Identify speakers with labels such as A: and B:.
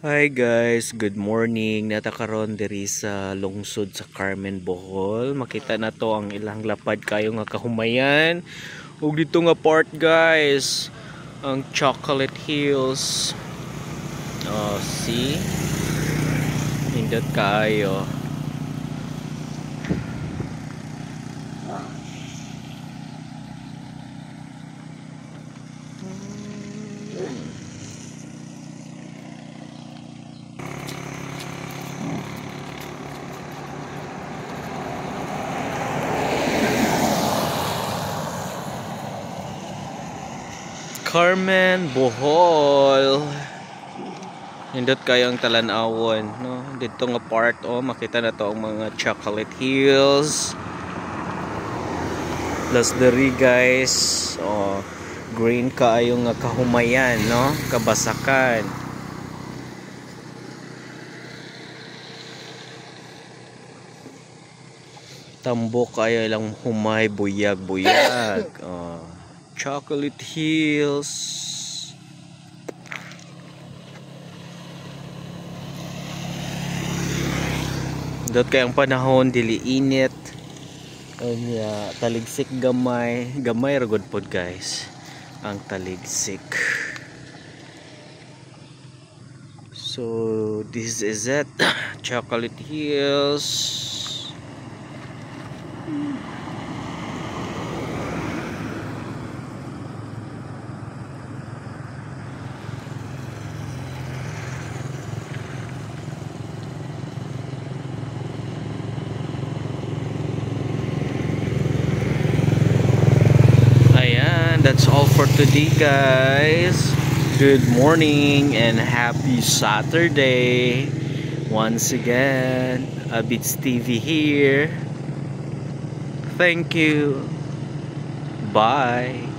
A: Hi guys, good morning. Natakaron diri sa lungsod sa Carmen, Bohol. Makita na to ang ilang lapad kayo nga kahumayan. Ug dito nga part guys, ang Chocolate Hills. Oh, see? Hindot kayo. Carmen, Bohol. Hindot kayo ang talan-awon, no? Dito nga part, oh, makita na to ang mga Chocolate Hills. Plus diri guys, oh, green kaayo nga kahumayan, no? Kabasakan. Tambok kayo lang humay, buyag-buyag. Oh, Chocolate Hills. Dot kayang panahon dili init. Anya taligsik gamay, gamay ra gud pod guys. Ang taligsik. So this is it. Chocolate Hills. That's all for today guys. Good morning and happy Saturday once again. Abits TV here. Thank you. Bye.